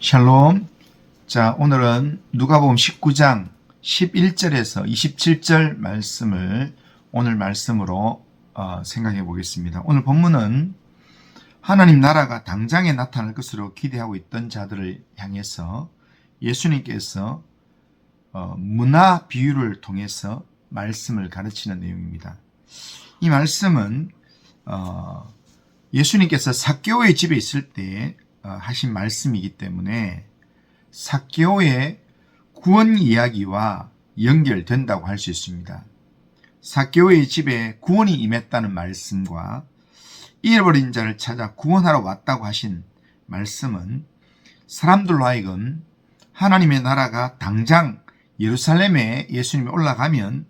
샬롬. 자, 오늘은 누가복음 19장 11절에서 27절 말씀을 오늘 말씀으로 생각해 보겠습니다. 오늘 본문은 하나님 나라가 당장에 나타날 것으로 기대하고 있던 자들을 향해서 예수님께서 문화 비유를 통해서 말씀을 가르치는 내용입니다. 이 말씀은 예수님께서 삭개오의 집에 있을 때 하신 말씀이기 때문에 삭개오의 구원 이야기와 연결된다고 할 수 있습니다. 삭개오의 집에 구원이 임했다는 말씀과 잃어버린 자를 찾아 구원하러 왔다고 하신 말씀은 사람들로 하여금 하나님의 나라가 당장 예루살렘에 예수님이 올라가면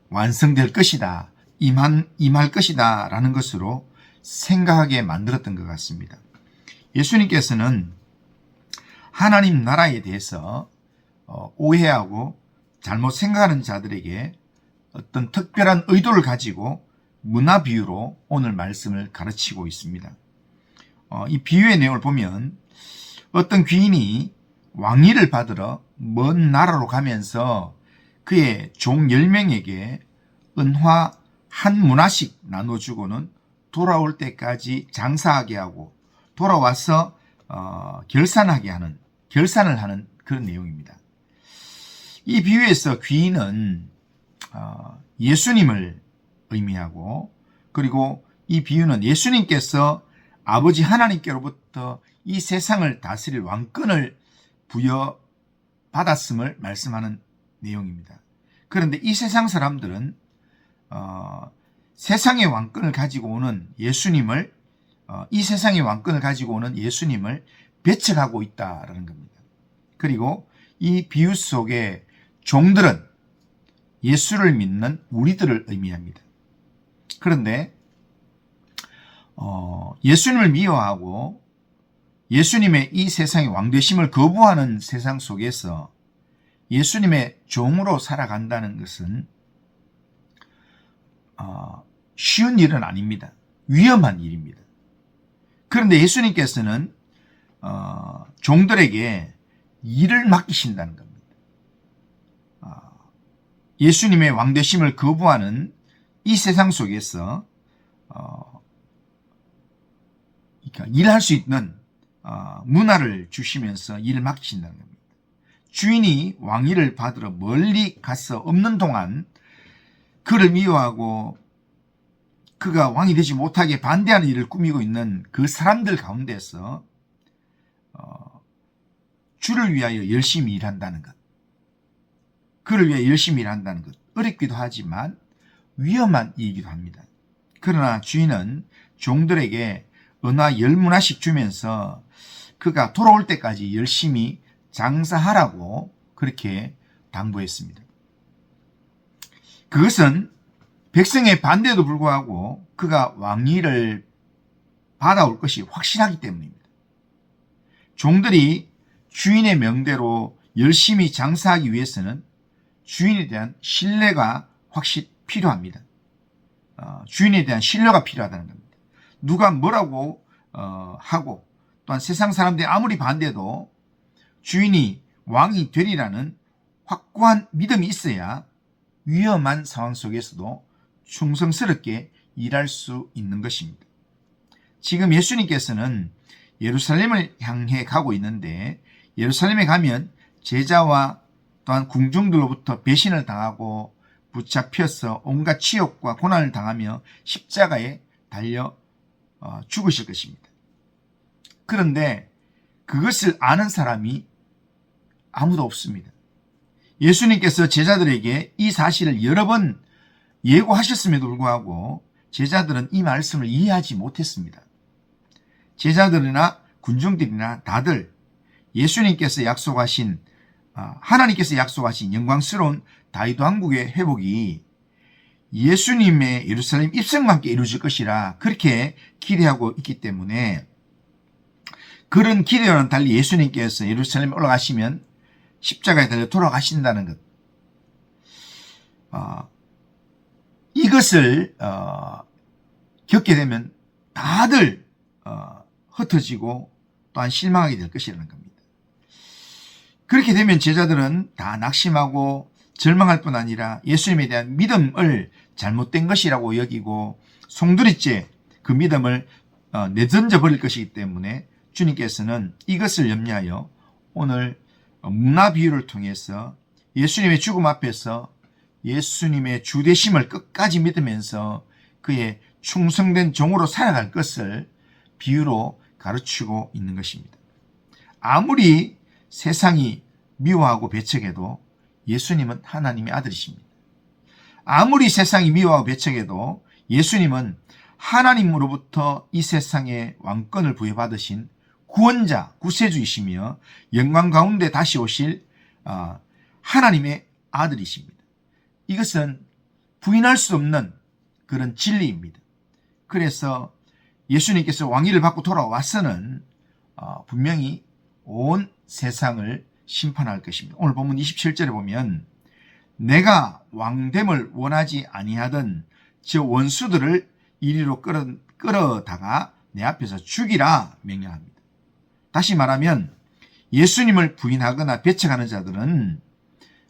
완성될 것이다, 임할 것이다 라는 것으로 생각하게 만들었던 것 같습니다. 예수님께서는 하나님 나라에 대해서 오해하고 잘못 생각하는 자들에게 어떤 특별한 의도를 가지고 문화 비유로 오늘 말씀을 가르치고 있습니다. 이 비유의 내용을 보면 어떤 귀인이 왕위를 받으러 먼 나라로 가면서 그의 종 10명에게 은화 한 문화씩 나눠주고는 돌아올 때까지 장사하게 하고 돌아와서 결산을 하는 그런 내용입니다. 이 비유에서 귀인은 예수님을 의미하고, 그리고 이 비유는 예수님께서 아버지 하나님께로부터 이 세상을 다스릴 왕권을 부여받았음을 말씀하는 내용입니다. 그런데 이 세상 사람들은 세상의 왕권을 가지고 오는 예수님을 이 세상의 왕권을 가지고 오는 예수님을 배척하고 있다라는 겁니다. 그리고 이 비유 속의 종들은 예수를 믿는 우리들을 의미합니다. 그런데 예수님을 미워하고 예수님의 이 세상의 왕되심을 거부하는 세상 속에서 예수님의 종으로 살아간다는 것은 쉬운 일은 아닙니다. 위험한 일입니다. 그런데 예수님께서는 종들에게 일을 맡기신다는 겁니다. 예수님의 왕되심을 거부하는 이 세상 속에서 일할 수 있는 문화를 주시면서 일을 맡기신다는 겁니다. 주인이 왕위를 받으러 멀리 가서 없는 동안 그를 미워하고 그가 왕이 되지 못하게 반대하는 일을 꾸미고 있는 그 사람들 가운데서 주를 위하여 열심히 일한다는 것, 그를 위해 열심히 일한다는 것, 어렵기도 하지만 위험한 일이기도 합니다. 그러나 주인은 종들에게 은화 10문화씩 주면서 그가 돌아올 때까지 열심히 장사하라고 그렇게 당부했습니다. 그것은 백성의 반대에도 불구하고 그가 왕위를 받아올 것이 확실하기 때문입니다. 종들이 주인의 명대로 열심히 장사하기 위해서는 주인에 대한 신뢰가 확실히 필요합니다. 주인에 대한 신뢰가 필요하다는 겁니다. 누가 뭐라고 하고 또한 세상 사람들이 아무리 반대해도 주인이 왕이 되리라는 확고한 믿음이 있어야 위험한 상황 속에서도 충성스럽게 일할 수 있는 것입니다. 지금 예수님께서는 예루살렘을 향해 가고 있는데 예루살렘에 가면 제자와 또한 궁중들로부터 배신을 당하고 붙잡혀서 온갖 치욕과 고난을 당하며 십자가에 달려 죽으실 것입니다. 그런데 그것을 아는 사람이 아무도 없습니다. 예수님께서 제자들에게 이 사실을 여러 번 예고하셨음에도 불구하고 제자들은 이 말씀을 이해하지 못했습니다. 제자들이나 군중들이나 다들 예수님께서 약속하신 하나님께서 약속하신 영광스러운 다윗 왕국의 회복이 예수님의 예루살렘 입성과 함께 이루어질 것이라 그렇게 기대하고 있기 때문에 그런 기대와는 달리 예수님께서 예루살렘에 올라가시면 십자가에 달려 돌아가신다는 것, 이것을 겪게 되면 다들 흩어지고 또한 실망하게 될 것이라는 겁니다. 그렇게 되면 제자들은 다 낙심하고 절망할 뿐 아니라 예수님에 대한 믿음을 잘못된 것이라고 여기고 송두리째 그 믿음을 내던져 버릴 것이기 때문에 주님께서는 이것을 염려하여 오늘 문화 비유를 통해서 예수님의 죽음 앞에서 예수님의 주되심을 끝까지 믿으면서 그의 충성된 종으로 살아갈 것을 비유로 가르치고 있는 것입니다. 아무리 세상이 미워하고 배척해도 예수님은 하나님의 아들이십니다. 아무리 세상이 미워하고 배척해도 예수님은 하나님으로부터 이 세상에 왕권을 부여받으신 구원자, 구세주이시며 영광 가운데 다시 오실 하나님의 아들이십니다. 이것은 부인할 수 없는 그런 진리입니다. 그래서 예수님께서 왕위를 받고 돌아와서는 분명히 온 세상을 심판할 것입니다. 오늘 본문 27절에 보면 내가 왕됨을 원하지 아니하던 저 원수들을 이리로 끌어다가 내 앞에서 죽이라 명령합니다. 다시 말하면 예수님을 부인하거나 배척하는 자들은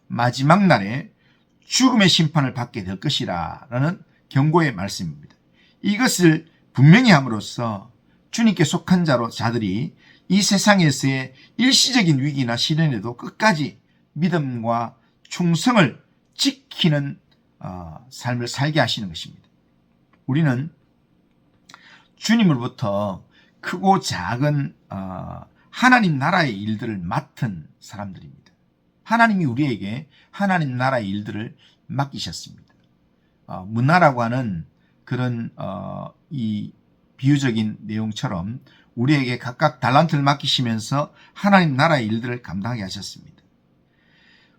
마지막 날에 죽음의 심판을 받게 될 것이라는 경고의 말씀입니다. 이것을 분명히 함으로써 주님께 속한 자들이 이 세상에서의 일시적인 위기나 시련에도 끝까지 믿음과 충성을 지키는 삶을 살게 하시는 것입니다. 우리는 주님으로부터 크고 작은 하나님 나라의 일들을 맡은 사람들입니다. 하나님이 우리에게 하나님 나라의 일들을 맡기셨습니다. 문화라고 하는 그런 이 비유적인 내용처럼 우리에게 각각 달란트를 맡기시면서 하나님 나라의 일들을 감당하게 하셨습니다.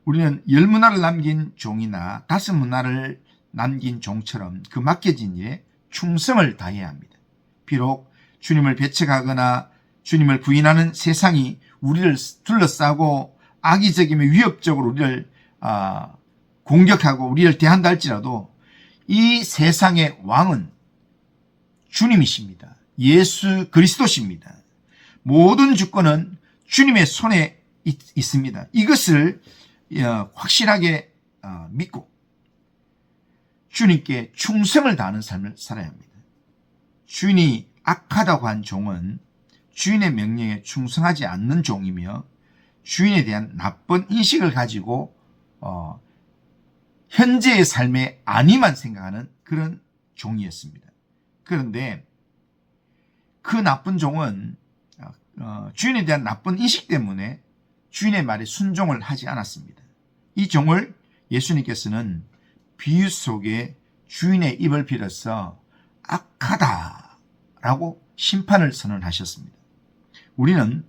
우리는 10문화를 남긴 종이나 5문화를 남긴 종처럼 그 맡겨진 일에 충성을 다해야 합니다. 비록 주님을 배척하거나 주님을 부인하는 세상이 우리를 둘러싸고 악의적이며 위협적으로 우리를 공격하고 우리를 대한다 할지라도 이 세상의 왕은 주님이십니다. 예수 그리스도십니다. 모든 주권은 주님의 손에 있습니다. 이것을 확실하게 믿고 주님께 충성을 다하는 삶을 살아야 합니다. 주인이 악하다고 한 종은 주인의 명령에 충성하지 않는 종이며 주인에 대한 나쁜 인식을 가지고 현재의 삶에 안위만 생각하는 그런 종이었습니다. 그런데 그 나쁜 종은 주인에 대한 나쁜 인식 때문에 주인의 말에 순종을 하지 않았습니다. 이 종을 예수님께서는 비유 속에 주인의 입을 빌어서 악하다라고 심판을 선언하셨습니다. 우리는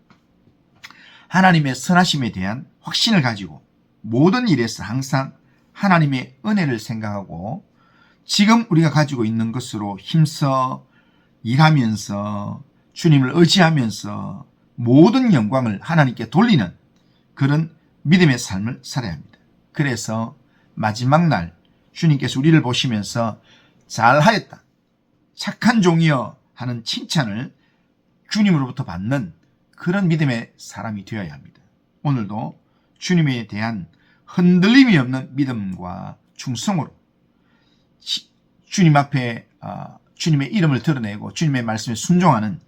하나님의 선하심에 대한 확신을 가지고 모든 일에서 항상 하나님의 은혜를 생각하고 지금 우리가 가지고 있는 것으로 힘써 일하면서 주님을 의지하면서 모든 영광을 하나님께 돌리는 그런 믿음의 삶을 살아야 합니다. 그래서 마지막 날 주님께서 우리를 보시면서 잘하였다, 착한 종이여 하는 칭찬을 주님으로부터 받는 그런 믿음의 사람이 되어야 합니다. 오늘도 주님에 대한 흔들림이 없는 믿음과 충성으로 주님 앞에 주님의 이름을 드러내고 주님의 말씀에 순종하는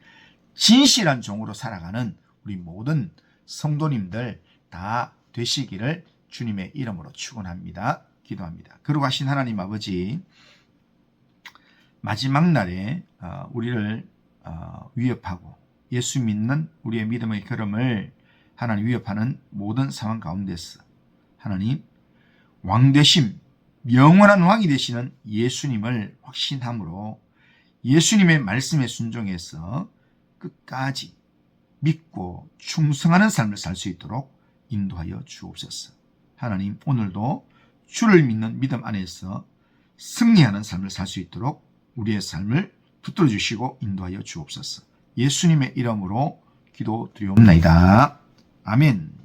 진실한 종으로 살아가는 우리 모든 성도님들 다 되시기를 주님의 이름으로 축원합니다. 기도합니다. 거룩하신 하나님 아버지, 마지막 날에 우리를 위협하고 예수 믿는 우리의 믿음의 걸음을 하나님 위협하는 모든 상황 가운데서 하나님 왕되심, 영원한 왕이 되시는 예수님을 확신함으로 예수님의 말씀에 순종해서 끝까지 믿고 충성하는 삶을 살 수 있도록 인도하여 주옵소서. 하나님, 오늘도 주를 믿는 믿음 안에서 승리하는 삶을 살 수 있도록 우리의 삶을 붙들어 주시고 인도하여 주옵소서. 예수님의 이름으로 기도드리옵나이다. 아멘.